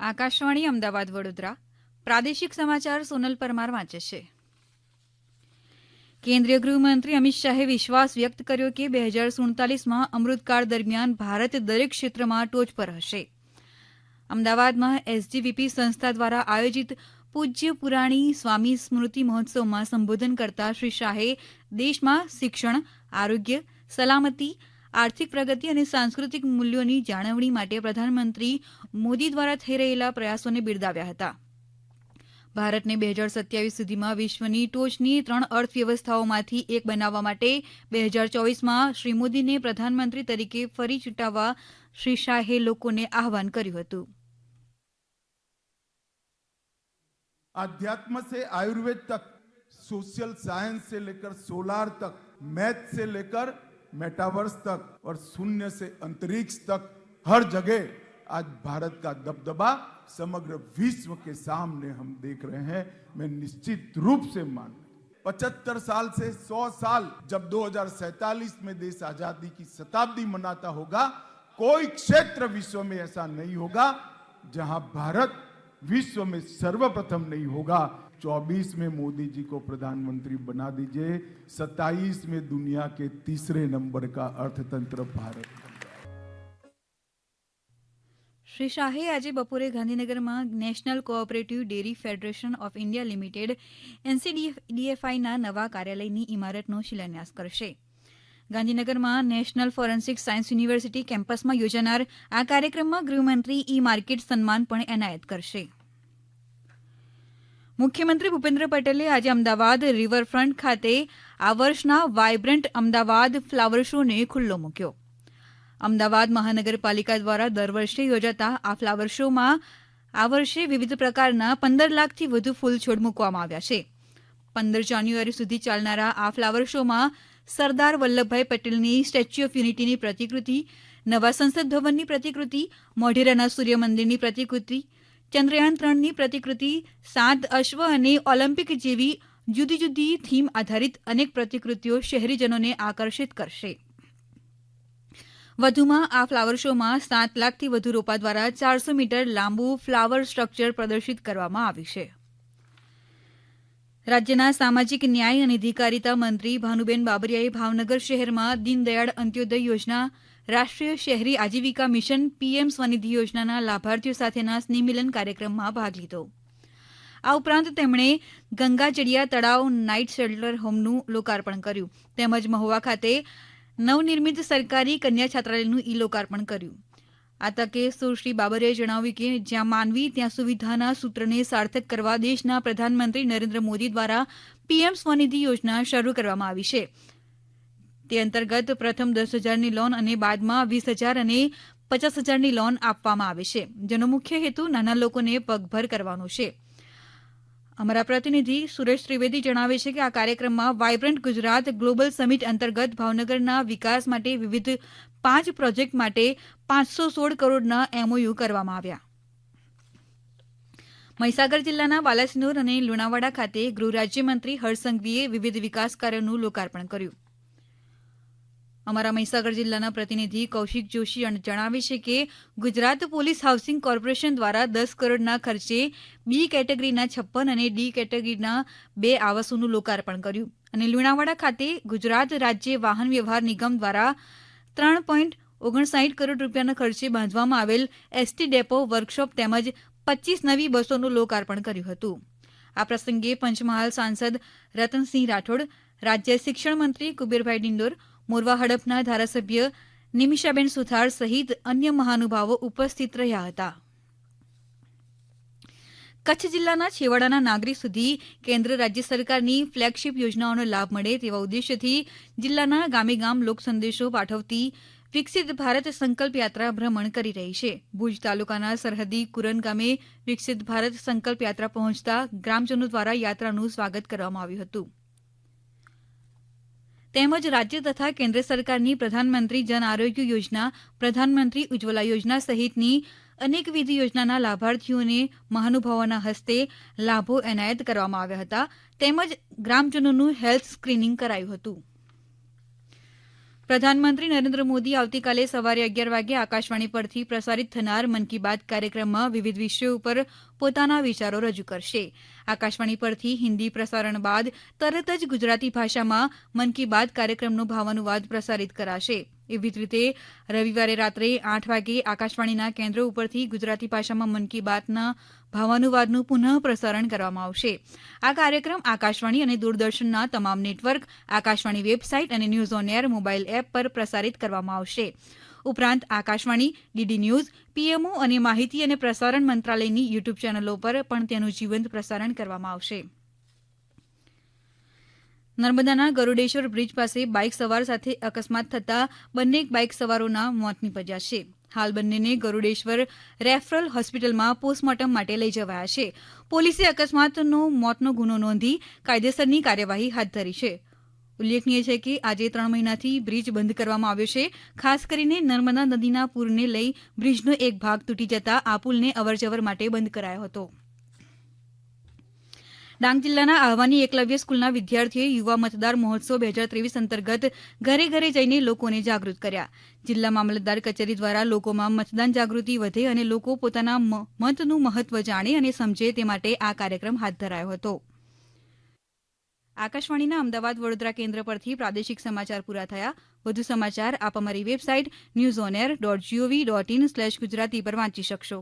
આકાશવાણી અમદાવાદ વડોદરા પ્રાદેશિક સમાચાર સોનલ પરમાર વાંચે છે. કેન્દ્રીય ગૃહમંત્રી અમિત શાહે વિશ્વાસ વ્યક્ત કર્યો કે 2047માં અમૃતકાળ દરમિયાન ભારત દરેક ક્ષેત્રમાં ટોચ પર હશે. અમદાવાદમાં એસજીવીપી સંસ્થા દ્વારા આયોજિત પૂજ્ય પુરાણી સ્વામી સ્મૃતિ મહોત્સવમાં સંબોધન કરતા શ્રી શાહે દેશમાં શિક્ષણ, આરોગ્ય, સલામતી, આર્થિક પ્રગતિ અને સાંસ્કૃતિક મૂલ્યોની જાળવણી માટે પ્રધાનમંત્રી મોદી દ્વારા થઈ રહેલા પ્રયાસોને બિરદાવ્યા હતા. ભારતને 2027 સુધીમાં વિશ્વની ટોચની 3 અર્થવ્યવસ્થાઓમાંથી એક બનાવવા માટે 2024માં શ્રી મોદીને પ્રધાનમંત્રી તરીકે ફરી ચૂંટવા શ્રી શાહે લોકોને આહ્વાન કર્યું હતું. अध्यात्म से आयुर्वेद तक, सोशल साइंस से लेकर सोलार तक, मैथ से लेकर मेटावर्स तक और शून्य से अंतरिक्ष तक हर जगह आज भारत का दबदबा समग्र विश्व के सामने हम देख रहे हैं. मैं निश्चित रूप से मान 75 साल से 100 साल जब 2047 में देश आजादी की शताब्दी मनाता होगा, कोई क्षेत्र विश्व में ऐसा नहीं होगा जहां भारत विश्व में सर्वप्रथम नहीं होगा. 24 में मोदी जी को प्रधानमंत्री बना दीजिए, 27 में दुनिया के तीसरे नंबर का अर्थतंत्र भारत. શ્રી શાહે આજે બપોરે ગાંધીનગરમાં national cooperative dairy federation of India limited એનસીડીએફઆઈના નવા કાર્યાલયની ઇમારતનો શિલાન્યાસ કરશે. ગાંધીનગરમાં નેશનલ ફોરેન્સિક સાયન્સ યુનિવર્સિટી કેમ્પસમાં યોજાનાર આ કાર્યક્રમમાં ગૃહમંત્રી ઈ માર્કેટ સન્માન પણ એનાયત કરશે. મુખ્યમંત્રી ભૂપેન્દ્ર પટેલે આજે અમદાવાદ રિવરફ્રન્ટ ખાતે આ વર્ષના વાયબ્રન્ટ અમદાવાદ ફ્લાવર શોને ખુલ્લો મૂક્યો. અમદાવાદ મહાનગરપાલિકા દ્વારા દર વર્ષે યોજાતા આ ફ્લાવર શોમાં આ વર્ષે વિવિધ પ્રકારના 15 લાખથી વધુ ફૂલ છોડ મૂકવામાં આવ્યા છે. 15 જાન્યુઆરી સુધી ચાલનારા આ ફ્લાવર શોમાં સરદાર વલ્લભભાઈ પટેલની સ્ટેચ્યુ ઓફ યુનિટીની પ્રતિકૃતિ, નવા સંસદ ભવનની પ્રતિકૃતિ, મોઢેરાના સૂર્ય મંદિરની પ્રતિકૃતિ, ચંદ્રયાન 3ની પ્રતિકૃતિ, 7 અશ્વ અને ઓલિમ્પિક જેવી જુદી જુદી થીમ આધારિત અનેક પ્રતિકૃતિઓ શહેરીજનોને આકર્ષિત કરશે. વધુમાં આ ફ્લાવર શોમાં 7 લાખથી વધુ રોપા દ્વારા 400 મીટર લાંબુ ફ્લાવર સ્ટ્રક્ચર પ્રદર્શિત કરવામાં આવ્યું છે. રાજ્યના સામાજિક ન્યાય અને અધિકારીતા મંત્રી ભાનુબેન બાબરિયાએ ભાવનગર શહેરમાં દીનદયાળ અંત્યોદય યોજના, રાષ્ટ્રીય શહેરી આજીવિકા મિશન પીએમ સ્વનિધિ યોજનાના લાભાર્થીઓ સાથેના સ્નેહમિલન કાર્યક્રમમાં ભાગ લીધો. આ ઉપરાંત તેમણે ગંગાજળિયા તળાવ નાઇટ શેલ્ટર હોમનું લોકાર્પણ કર્યું તેમજ મહુવા ખાતે નવનિર્મિત સરકારી કન્યા છાત્રાલયનું ઈ લોકાર્પણ કર્યું. આ તકે સુશ્રી બાબરિયાએ જણાવ્યું કે જ્યાં માનવી ત્યાં સુવિધાના સૂત્રને સાર્થક કરવા દેશના પ્રધાનમંત્રી નરેન્દ્ર મોદી દ્વારા પીએમ સ્વનિધિ યોજના શરૂ કરવામાં આવી છે. તે અંતર્ગત પ્રથમ 10,000ની લોન અને બાદમાં 20,000 અને 50,000ની લોન આપવામાં આવે છે, જેનો મુખ્ય હેતુ નાના લોકોને પગભર કરવાનો છે. અમારા પ્રતિનિધિ સુરેશ ત્રિવેદી જણાવે છે કે આ કાર્યક્રમમાં વાયબ્રન્ટ ગુજરાત ગ્લોબલ સમિટ અંતર્ગત ભાવનગરના વિકાસ માટે વિવિધ 5 પ્રોજેક્ટ માટે 516 કરોડના એમઓયુ કરવામાં આવ્યા. મહીસાગર જિલ્લાના બાલાસિનોર અને લુણાવાડા ખાતે ગૃહ રાજ્યમંત્રી હર્ષ સંઘવીએ વિવિધ વિકાસ કાર્યોનું લોકાર્પણ કર્યું. અમારા મહીસાગર જિલ્લાના પ્રતિનિધિ કૌશિક જોશી જણાવે છે કે ગુજરાત પોલીસ હાઉસિંગ કોર્પોરેશન દ્વારા 10 કરોડના ખર્ચે બી કેટેગરીના 56 અને ડી કેટેગરીના 2 આવાસોનું લોકાર્પણ કર્યું અને લુણાવાડા ખાતે ગુજરાત રાજ્ય વાહન વ્યવહાર નિગમ દ્વારા 3.59 કરોડ રૂપિયાના ખર્ચે બાંધવામાં આવેલ એસટી ડેપો, વર્કશોપ તેમજ 25 નવી બસોનું લોકાર્પણ કર્યું હતું. આ પ્રસંગે પંચમહાલ સાંસદ રતનસિંહ રાઠોડ, રાજ્ય શિક્ષણ મંત્રી કુબેરભાઈ ડિંડોર, મોરવા હડફના ધારાસભ્ય નિમિષાબેન સુથાર સહિત અન્ય મહાનુભાવો ઉપસ્થિત રહ્યા હતા. કચ્છ જિલ્લાના છેવાડાના નાગરિક સુધી કેન્દ્ર રાજ્ય સરકારની ફ્લેગશિપ યોજનાઓનો લાભ મળે તેવા ઉદ્દેશ્યથી જિલ્લાના ગામે ગામ લોક સંદેશો પાઠવતી વિકસિત ભારત સંકલ્પ યાત્રા ભ્રમણ કરી રહી છે. ભુજ તાલુકાના સરહદી કુરન ગામે વિકસિત ભારત સંકલ્પ યાત્રા પહોંચતા ગ્રામજનો દ્વારા યાત્રાનું સ્વાગત કરવામાં આવ્યું હતું. તેમજ રાજ્ય તથા કેન્દ્ર સરકારની પ્રધાનમંત્રી જન આરોગ્ય યોજના, પ્રધાનમંત્રી ઉજ્જવલા યોજના સહિતની અનેકવિધ યોજનાના લાભાર્થીઓને મહાનુભાવોના હસ્તે લાભો એનાયત કરવામાં આવ્યા હતા તેમજ ગ્રામજનોનું હેલ્થ સ્ક્રીનિંગ કરાયું હતું. પ્રધાનમંત્રી નરેન્દ્ર મોદી આવતીકાલે સવારે 11 વાગે આકાશવાણી પરથી પ્રસારિત થનાર મન કી બાત કાર્યક્રમમાં વિવિધ વિષયો ઉપર પોતાના વિચારો રજૂ કરશે. આકાશવાણી પરથી હિન્દી પ્રસારણ બાદ તરત જ ગુજરાતી ભાષામાં મન કી બાત કાર્યક્રમનો ભાવાનુવાદ પ્રસારિત કરાશે. એવી જ રીતે રવિવારે રાત્રે 8 વાગે આકાશવાણીના કેન્દ્રો ઉપરથી ગુજરાતી ભાષામાં મન કી બાતના ભાવાનુવાદનું પુનઃ પ્રસારણ કરવામાં આવશે. આ કાર્યક્રમ આકાશવાણી અને દૂરદર્શનના તમામ નેટવર્ક, આકાશવાણી વેબસાઇટ અને news on air mobile app પર પ્રસારિત કરવામાં આવશે. ઉપરાંત આકાશવાણી, ડીડી ન્યૂઝ, પીએમઓ અને માહિતી અને પ્રસારણ મંત્રાલયની યુટ્યુબ ચેનલો પર પણ તેનું જીવંત પ્રસારણ કરવામાં આવશે. નર્મદાના ગરૂડેશ્વર બ્રિજ પાસે બાઇક સવાર સાથે અકસ્માત થતાં બંને બાઇક સવારોના મોત નીપજ્યા છે. હાલ બંનેને ગરૂડેશ્વર રેફરલ હોસ્પિટલમાં પોસ્ટમોર્ટમ માટે લઈ જવાયા છે. પોલીસે અકસ્માતનો મોતનો ગુનો નોંધી કાયદેસરની કાર્યવાહી હાથ ધરી છે. ઉલ્લેખનીય છે કે આજે 3 મહિનાથી બ્રિજ બંધ કરવામાં આવ્યો છે. ખાસ કરીને નર્મદા નદીના પૂરને લઈ બ્રિજનો એક ભાગ તૂટી જતા આ પુલને અવરજવર માટે બંધ કરાયો હતો. ડાંગ જિલ્લાના આહવાની એકલવ્ય સ્કૂલના વિદ્યાર્થીઓએ યુવા મતદાર મહોત્સવ 2023 અંતર્ગત ઘરે ઘરે જઈને લોકોને જાગૃત કર્યા. જિલ્લા મામલતદાર કચેરી દ્વારા લોકોમાં મતદાન જાગૃતિ વધે અને લોકો પોતાના મતનું મહત્વ જાણે અને સમજે તે માટે આ કાર્યક્રમ હાથ ધરાયો હતો. આકાશવાણીના અમદાવાદ વડોદરા કેન્દ્ર પરથી પ્રાદેશિક સમાચાર પૂરા થયા. વધુ સમાચાર આપ અમારી વેબસાઇટ newsonair.gov.in/ગુજરાતી પર વાંચી શકશો.